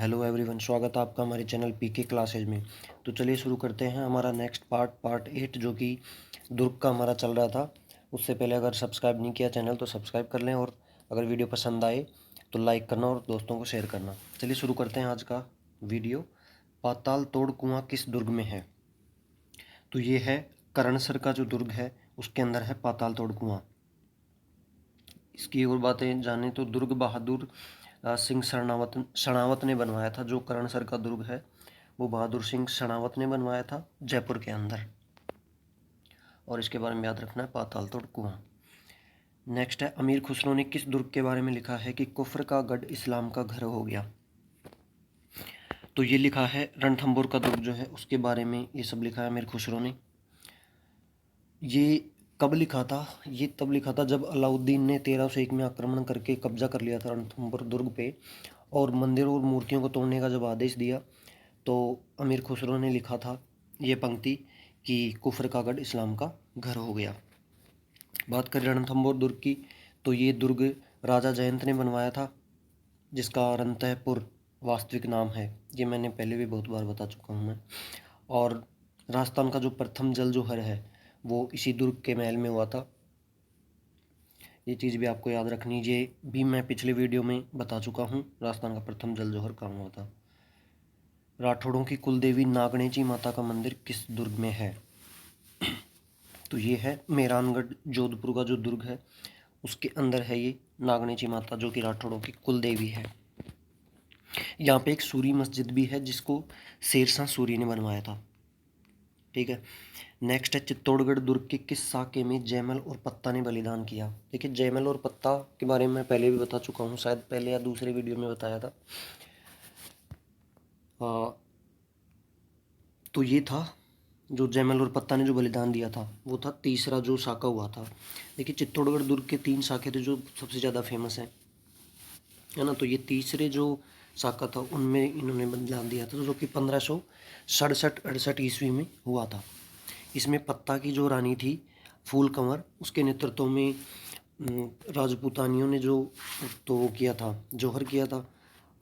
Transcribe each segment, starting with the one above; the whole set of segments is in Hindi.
हेलो एवरीवन, स्वागत है आपका हमारे चैनल पीके क्लासेज में। तो चलिए शुरू करते हैं हमारा नेक्स्ट पार्ट 8 जो कि दुर्ग का हमारा चल रहा था। उससे पहले अगर सब्सक्राइब नहीं किया चैनल तो सब्सक्राइब कर लें, और अगर वीडियो पसंद आए तो लाइक करना और दोस्तों को शेयर करना। चलिए शुरू करते हैं आज का वीडियो। पाताल तोड़ कुआँ किस दुर्ग में है? तो ये है करणसर का जो दुर्ग है उसके अंदर है पाताल तोड़ कुआँ। इसकी और बातें जाने तो दुर्ग बहादुर सिंह शरणावत ने बनवाया था। जो करणसर का दुर्ग है वो बहादुर सिंह शरणावत ने बनवाया था जयपुर के अंदर। और इसके बारे में याद रखना है पाताल तोड़ कुआं। नेक्स्ट है, अमीर खुसरो ने किस दुर्ग के बारे में लिखा है कि कुफ्र का गढ़ इस्लाम का घर हो गया? तो ये लिखा है रणथंभौर का दुर्ग जो है उसके बारे में ये सब लिखा है अमीर खुसरो ने। ये कब लिखा था? ये तब लिखा था जब अलाउद्दीन ने 1301 में आक्रमण करके कब्जा कर लिया था रणथंभौर दुर्ग पे, और मंदिरों और मूर्तियों को तोड़ने का जब आदेश दिया तो अमीर खुसरो ने लिखा था ये पंक्ति कि कुफ्र का गढ़ इस्लाम का घर हो गया। बात करें रणथंभौर दुर्ग की, तो ये दुर्ग राजा जयंत ने बनवाया था, जिसका रणतहपुर वास्तविक नाम है। ये मैंने पहले भी बहुत बार बता चुका हूँ मैं। और राजस्थान का जो प्रथम जल जोहर है वो इसी दुर्ग के महल में हुआ था। ये चीज़ भी आपको याद रखनी, ये भी मैं पिछले वीडियो में बता चुका हूँ। राजस्थान का प्रथम जल जोहर कहाँ हुआ था। राठौड़ों की कुलदेवी नागणेची माता का मंदिर किस दुर्ग में है? तो ये है मेहरानगढ़, जोधपुर का जो दुर्ग है उसके अंदर है ये नागणेची माता, जो कि राठौड़ों की कुलदेवी है। यहाँ पे एक सूरी मस्जिद भी है जिसको शेरशाह सूरी ने बनवाया था। ठीक है। नेक्स्ट है, चित्तौड़गढ़ दुर्ग के किस साके में जयमल और पत्ता ने बलिदान किया? देखिए, जयमल और पत्ता के बारे में मैं पहले भी बता चुका हूँ, शायद पहले या दूसरे वीडियो में बताया था। तो ये था जो जयमल और पत्ता ने जो बलिदान दिया था वो था तीसरा जो साका हुआ था। देखिए, चित्तौड़गढ़ दुर्ग के 3 साके थे जो सबसे ज़्यादा फेमस हैं, है ना। तो ये तीसरे जो साका था उनमें इन्होंने बलिदान दिया था, जो कि 1567-68 ईस्वी में हुआ था। इसमें पत्ता की जो रानी थी फूल कंवर, उसके नेतृत्व में राजपूतानियों ने जो तो वो किया था, जौहर किया था,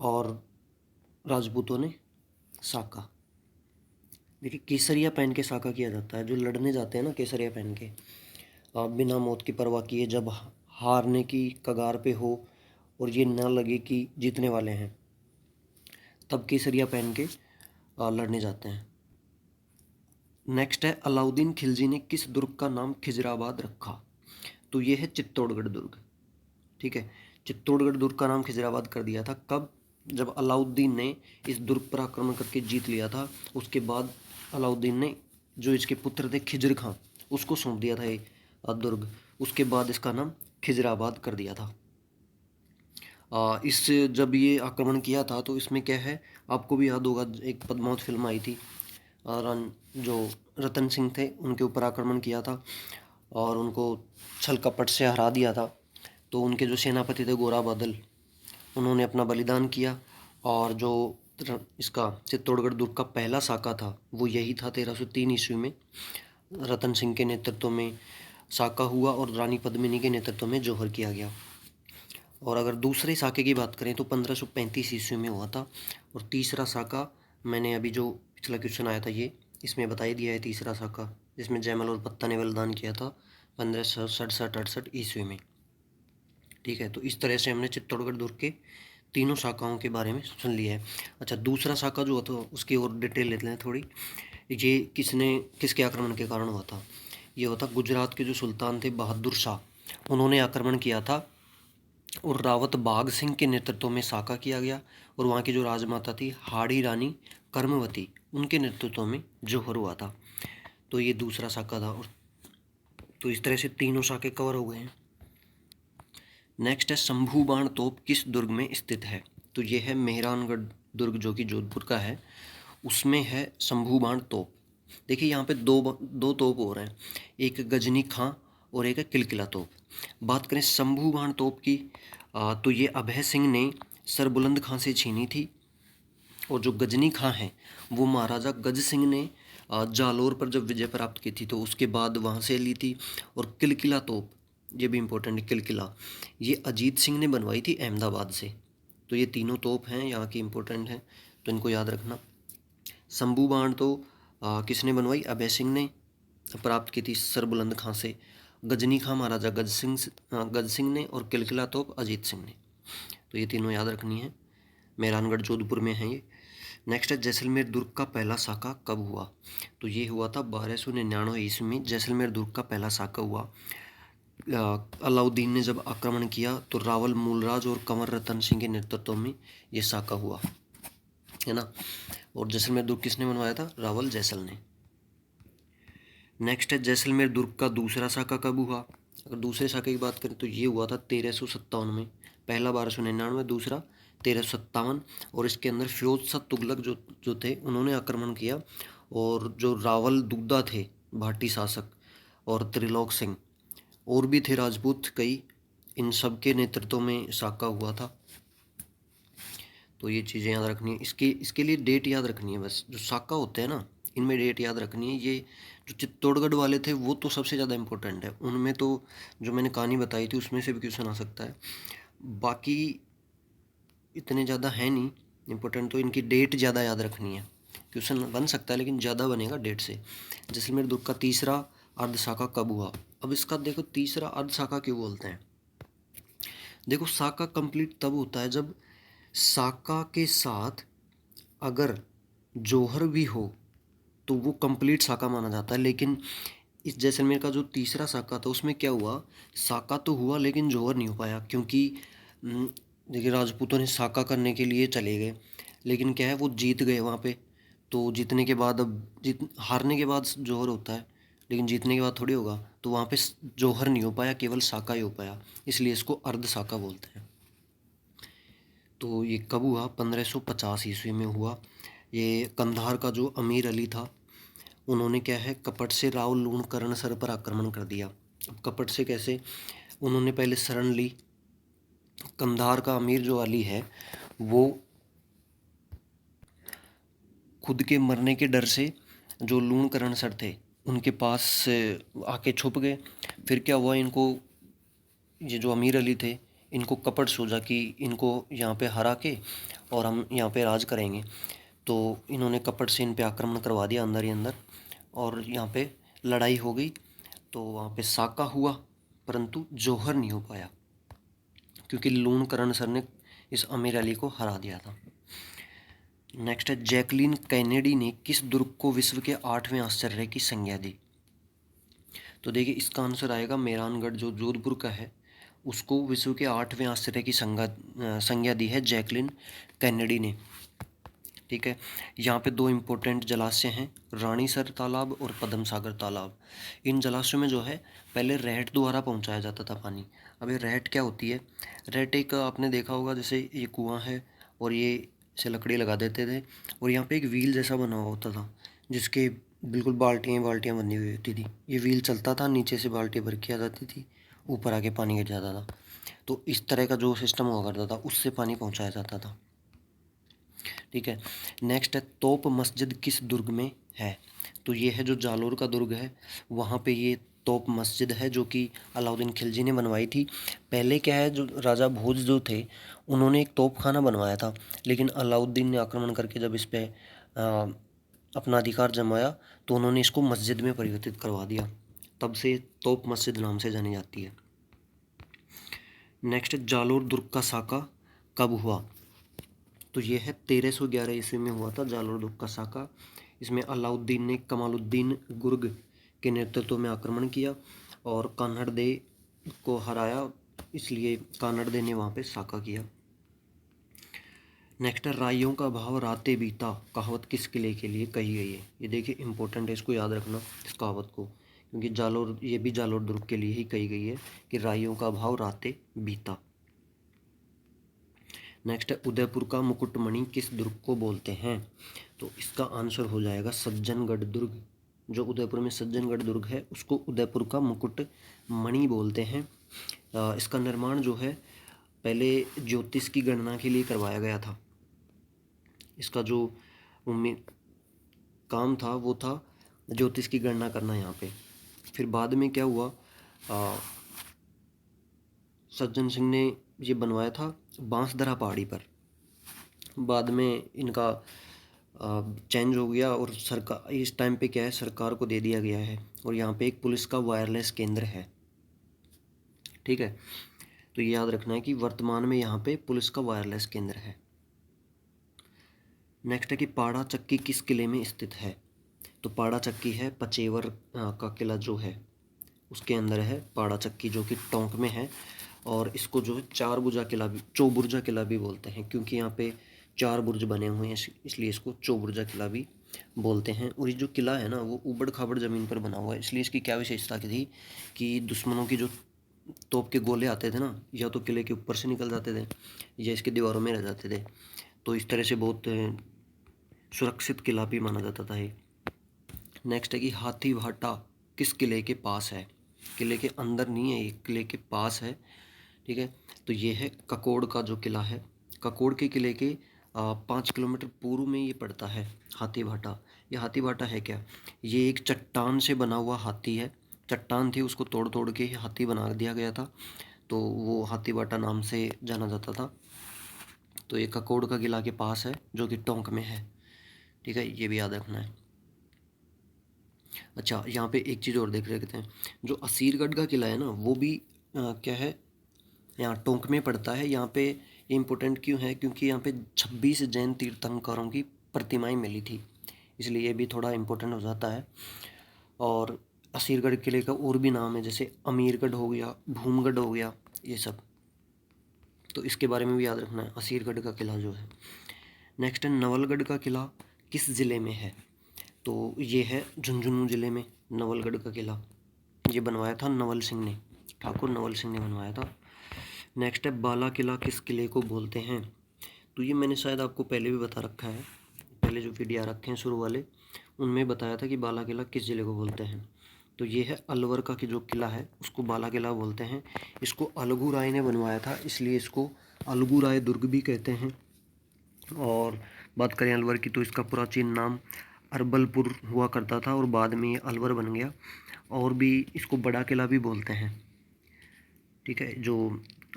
और राजपूतों ने साका। देखिए, केसरिया पहन के साका किया जाता है। जो लड़ने जाते हैं ना केसरिया पहन के, बिना मौत की परवाह किए, जब हारने की कगार पे हो और ये ना लगे कि जीतने वाले हैं, तब केसरिया पहन के लड़ने जाते हैं। नेक्स्ट है, अलाउद्दीन खिलजी ने किस दुर्ग का नाम खिजराबाद रखा? तो ये है चित्तौड़गढ़ दुर्ग। ठीक है, चित्तौड़गढ़ दुर्ग का नाम खिजराबाद कर दिया था कब? जब अलाउद्दीन ने इस दुर्ग पर आक्रमण करके जीत लिया था। उसके बाद अलाउद्दीन ने जो इसके पुत्र थे खिजर खां, उसको सौंप दिया था ये दुर्ग। उसके बाद इसका नाम खिजराबाद कर दिया था। इस जब ये आक्रमण किया था तो इसमें क्या है, आपको भी याद होगा, एक पद्मावत फिल्म आई थी, जो रतन सिंह थे उनके ऊपर आक्रमण किया था और उनको छल कपट से हरा दिया था। तो उनके जो सेनापति थे गोरा बादल, उन्होंने अपना बलिदान किया, और जो इसका चित्तौड़गढ़ दुर्ग का पहला साका था वो यही था। 1303 ईस्वी में रतन सिंह के नेतृत्व में साका हुआ और रानी पद्मिनी के नेतृत्व में जौहर किया गया। और अगर दूसरे साके की बात करें तो 1535 ईस्वी में हुआ था। और तीसरा साका मैंने अभी जो पिछला क्वेश्चन आया था ये इसमें बता ही दिया है। तीसरा साका जिसमें जयमल और पत्ता ने बलिदान किया था 1567-68 ईस्वी में। ठीक है, तो इस तरह से हमने चित्तौड़गढ़ दुर्ग के तीनों शाखाओं के बारे में सुन लिया है। अच्छा, दूसरा शाखा जो होता है उसकी और डिटेल लेते हैं थोड़ी। ये किसके आक्रमण के कारण हुआ था? ये होता गुजरात के जो सुल्तान थे बहादुर शाह, उन्होंने आक्रमण किया था, और रावत बाघ सिंह के नेतृत्व में साका किया गया। और वहाँ की जो राजमाता थी हाड़ी रानी कर्मवती, उनके नेतृत्व में जौहर हुआ था। तो ये दूसरा साका था। और तो इस तरह से तीनों साके कवर हो गए हैं। नेक्स्ट है, शंभू बाण तोप किस दुर्ग में स्थित है? तो ये है मेहरानगढ़ दुर्ग जो कि जोधपुर का है, उसमें है शंभू बाण तोप। देखिए, यहाँ पे दो तोप हो रहे हैं, एक गजनी खां और एक है किलकिला तोप। बात करें शंभू बाण तोप की, तो ये अभय सिंह ने सरबुलंद खां से छीनी थी। और जो गजनी खां है वो महाराजा गज सिंह ने जालोर पर जब विजय प्राप्त की थी तो उसके बाद वहाँ से ली थी। और किलकिला तोप, ये भी इम्पोर्टेंट है, किलकिला ये अजीत सिंह ने बनवाई थी अहमदाबाद से। तो ये तीनों तोप हैं यहाँ की, इम्पोर्टेंट हैं, तो इनको याद रखना। शंभू बाण तो किसने बनवाई? अभय सिंह ने प्राप्त की थी सरबुलंद खां से। गजनी खां महाराजा गज सिंह ने, और किलकिला तोप अजीत सिंह ने। तो ये तीनों याद रखनी है। मेहरानगढ़ जोधपुर में है ये। नेक्स्ट है जैसलमेर दुर्ग का पहला साका कब हुआ? तो ये हुआ था 1299 ईस्वी में जैसलमेर दुर्ग का पहला साका हुआ। अलाउद्दीन ने जब आक्रमण किया तो रावल मूलराज और कंवर रतन सिंह के नेतृत्व में ये साका हुआ, है ना। और जैसलमेर दुर्ग किसने बनवाया था? रावल जैसल ने। नेक्स्ट है जैसलमेर दुर्ग का दूसरा साका कब हुआ? अगर दूसरे साके की बात करें तो ये हुआ था 1357 में। पहला 1299, दूसरा 1357। और इसके अंदर फिरोज शाह तुगलक जो थे उन्होंने आक्रमण किया, और जो रावल दुग्धा थे भाटी शासक, और त्रिलोक सिंह, और भी थे राजपूत कई, इन सब के नेतृत्व में साका हुआ था। तो ये चीज़ें याद रखनी है। इसके लिए डेट याद रखनी है बस। जो साका होते हैं ना, इनमें डेट याद रखनी है। ये जो चित्तौड़गढ़ वाले थे वो तो सबसे ज़्यादा इम्पोर्टेंट है, उनमें तो जो मैंने कहानी बताई थी उसमें से भी क्वेश्चन आ सकता है। बाकी इतने ज़्यादा है नहीं इम्पोर्टेंट, तो इनकी डेट ज़्यादा याद रखनी है। क्वेश्चन बन सकता है लेकिन ज़्यादा बनेगा डेट से। जैसलमेर दुर्ग का तीसरा अर्ध साका कब हुआ? अब इसका देखो तीसरा अर्ध साका क्यों बोलते हैं। देखो साका कंप्लीट तब होता है जब साका के साथ अगर जौहर भी हो तो वो कंप्लीट साका माना जाता है। लेकिन इस जैसलमेर का जो तीसरा साका था उसमें क्या हुआ, साका तो हुआ लेकिन जौहर नहीं हो पाया, क्योंकि देखिए राजपूतों ने साका करने के लिए चले गए, लेकिन क्या है वो जीत गए वहाँ पे। तो जीतने के बाद अब हारने के बाद जौहर होता है, लेकिन जीतने के बाद थोड़ी होगा। तो वहाँ पे जौहर नहीं हो पाया, केवल साका ही हो पाया, इसलिए इसको अर्ध साका बोलते हैं। तो ये कब हुआ? 1550 ईस्वी में हुआ। ये कंधार का जो अमीर अली था उन्होंने क्या है कपट से राव लूणकरण सर पर आक्रमण कर दिया। अब कपट से कैसे? उन्होंने पहले शरण ली। कंधार का अमीर जो अली है वो खुद के मरने के डर से जो लूणकरण सर थे उनके पास आके छुप गए। फिर क्या हुआ, इनको ये जो अमीर अली थे इनको कपट सूझा कि इनको यहाँ पे हरा के और हम यहाँ पे राज करेंगे। तो इन्होंने कपट से इन पे आक्रमण करवा दिया अंदर ही अंदर, और यहाँ पे लड़ाई हो गई। तो वहाँ पे साका हुआ परंतु जौहर नहीं हो पाया, क्योंकि लूणकरण सर ने इस अमीर अली को हरा दिया था। नेक्स्ट है जैकलीन कैनेडी ने किस दुर्ग को विश्व के 8वें आश्चर्य की संज्ञा दी? तो देखिए इसका आंसर आएगा मेहरानगढ़ जो जोधपुर का है उसको विश्व के 8वें आश्चर्य की संज्ञा दी है जैकलीन कैनेडी ने। ठीक है, यहाँ पे दो इम्पोर्टेंट जलाशय हैं, रानीसर तालाब और पद्म सागर तालाब। इन जलाशयों में जो है पहले रहट द्वारा पहुँचाया जाता था पानी। अब ये रहट क्या होती है? रहट एक आपने देखा होगा, जैसे ये कुआं है और ये से लकड़ी लगा देते थे, और यहाँ पे एक व्हील जैसा बना हुआ होता था जिसके बिल्कुल बाल्टियाँ बाल्टियाँ बनी हुई होती थी। ये व्हील चलता था, नीचे से बाल्टी भर के आ जाती थी, ऊपर आके पानी गिर जाता था। तो इस तरह का जो सिस्टम हुआ करता था उससे पानी पहुँचाया जाता था। ठीक है, नेक्स्ट है तोप मस्जिद किस दुर्ग में है? तो ये है जो जालोर का दुर्ग है वहाँ पे ये तोप मस्जिद है जो कि अलाउद्दीन खिलजी ने बनवाई थी। पहले क्या है, जो राजा भोज जो थे उन्होंने एक तोप खाना बनवाया था, लेकिन अलाउद्दीन ने आक्रमण करके जब इस पर अपना अधिकार जमाया तो उन्होंने इसको मस्जिद में परिवर्तित करवा दिया, तब से तोप मस्जिद नाम से जानी जाती है। नेक्स्ट जालोर दुर्ग का साका कब हुआ? तो ये है 1311 ईस्वी में हुआ था जालोर दुर्ग का साका। इसमें अलाउद्दीन ने कमालुद्दीन गुर्ग के नेतृत्व में आक्रमण किया और कान्हड़ दे को हराया, इसलिए कान्हड़ दे ने वहाँ पे साका किया। नेक्स्ट है राइयों का भाव राते बीता कहावत किस किले के लिए कही गई है? ये देखिए इंपॉर्टेंट है, इसको याद रखना इस कहावत को, क्योंकि जालोर ये भी जालोर दुर्ग के लिए ही कही गई है कि राइयों का भाव राते बीता। नेक्स्ट है उदयपुर का मुकुटमणि किस दुर्ग को बोलते हैं? तो इसका आंसर हो जाएगा सज्जनगढ़ दुर्ग। जो उदयपुर में सज्जनगढ़ दुर्ग है उसको उदयपुर का मुकुटमणि बोलते हैं। इसका निर्माण जो है पहले ज्योतिष की गणना के लिए करवाया गया था। इसका जो काम था वो था ज्योतिष की गणना करना यहाँ पे। फिर बाद में क्या हुआ, सज्जन सिंह ने ये बनवाया था बांसदरा पहाड़ी पर। बाद में इनका चेंज हो गया और सरकार इस टाइम पे क्या है, सरकार को दे दिया गया है। और यहाँ पे एक पुलिस का वायरलेस केंद्र है, ठीक है। तो ये याद रखना है कि वर्तमान में यहाँ पे पुलिस का वायरलेस केंद्र है। नेक्स्ट है कि पाड़ा चक्की किस किले में स्थित है। तो पाड़ा चक्की है पचेवर का किला जो है उसके अंदर है पाड़ा चक्की, जो कि टोंक में है। और इसको जो है चौबुर्जा किला भी बोलते हैं, क्योंकि यहाँ पे 4 बुर्ज बने हुए हैं, इसलिए इसको चौबुर्जा किला भी बोलते हैं। और ये जो किला है ना वो ऊबड़ खाबड़ ज़मीन पर बना हुआ है, इसलिए इसकी क्या विशेषता की थी कि दुश्मनों की जो तोप के गोले आते थे ना, या तो किले के ऊपर से निकल जाते थे या इसके दीवारों में रह जाते थे। तो इस तरह से बहुत सुरक्षित किला भी माना जाता था ये। नेक्स्ट है कि हाथी भाटा किस किले के पास है। किले के अंदर नहीं है, ये किले के पास है, ठीक है। तो ये है ककोड़ का जो किला है, ककोड़ के किले के 5 किलोमीटर पूर्व में ये पड़ता है हाथी भाटा। ये हाथी भाटा है क्या, ये एक चट्टान से बना हुआ हाथी है। चट्टान थी, उसको तोड़ तोड़ के हाथी बना दिया गया था, तो वो हाथी भाटा नाम से जाना जाता था। तो ये ककोड़ का किला के पास है जो कि टोंक में है, ठीक है, ये भी याद रखना है। अच्छा, यहाँ पे एक चीज़ और देख लेते हैं, जो असीरगढ़ का किला है ना वो भी क्या है, यहाँ टोंक में पड़ता है। यहाँ पे इम्पोर्टेंट क्यों है, क्योंकि यहाँ पे 26 जैन तीर्थंकरों की प्रतिमाएं मिली थी, इसलिए ये भी थोड़ा इम्पोर्टेंट हो जाता है। और असीरगढ़ किले का और भी नाम है, जैसे अमीरगढ़ हो गया, भूमगढ़ हो गया, ये सब, तो इसके बारे में भी याद रखना है, असीरगढ़ का किला जो है। नेक्स्ट है नवलगढ़ का किला किस ज़िले में है। तो ये है झुंझुनू ज़िले में नवलगढ़ का किला, ये बनवाया था नवल सिंह ने, ठाकुर नवल सिंह ने बनवाया था। नेक्स्ट है बाला किला किस किले को बोलते हैं। तो ये मैंने शायद आपको पहले भी बता रखा है, पहले जो वीडियो रखे हैं शुरू वाले उनमें बताया था कि बाला किला किस ज़िले को बोलते हैं। तो ये है अलवर का कि जो किला है उसको बाला किला बोलते हैं। इसको अलगू राय ने बनवाया था, इसलिए इसको अलगू राय दुर्ग भी कहते हैं। और बात करें अलवर की तो इसका प्राचीन नाम अरबलपुर हुआ करता था और बाद में ये अलवर बन गया। और भी इसको बड़ा किला भी बोलते हैं, ठीक है। जो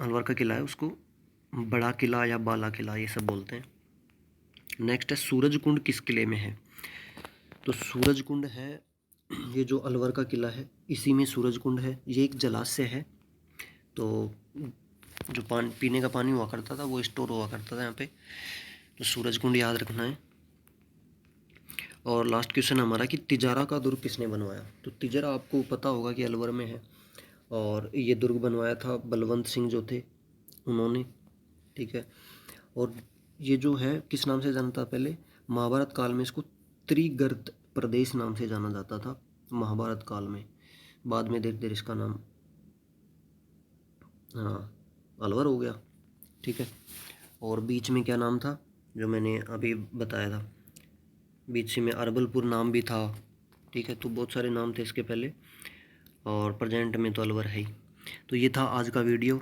अलवर का किला है उसको बड़ा किला या बाला किला ये सब बोलते हैं। नेक्स्ट है सूरज कुंड किस किले में है। तो सूरज कुंड है, ये जो अलवर का किला है इसी में सूरज कुंड है। ये एक जलाशय है, तो जो पानी पीने का पानी हुआ करता था वो स्टोर हुआ करता था यहाँ पे। तो सूरज कुंड याद रखना है। और लास्ट क्वेश्चन हमारा कि तिजारा का दुर्ग किसने बनवाया। तो तिजारा आपको पता होगा कि अलवर में है, और ये दुर्ग बनवाया था बलवंत सिंह जो थे उन्होंने, ठीक है। और ये जो है किस नाम से जाना था, पहले महाभारत काल में इसको त्रिगर्त प्रदेश नाम से जाना जाता था महाभारत काल में। बाद में धीरे धीरे इसका नाम अलवर हो गया, ठीक है। और बीच में क्या नाम था जो मैंने अभी बताया था, बीच में अरबलपुर नाम भी था, ठीक है। तो बहुत सारे नाम थे इसके पहले, और प्रेजेंट में तो अलवर है ही। तो ये था आज का वीडियो।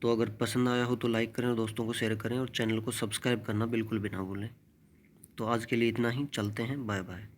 तो अगर पसंद आया हो तो लाइक करें और दोस्तों को शेयर करें और चैनल को सब्सक्राइब करना बिल्कुल भी ना भूलें। तो आज के लिए इतना ही, चलते हैं, बाय बाय।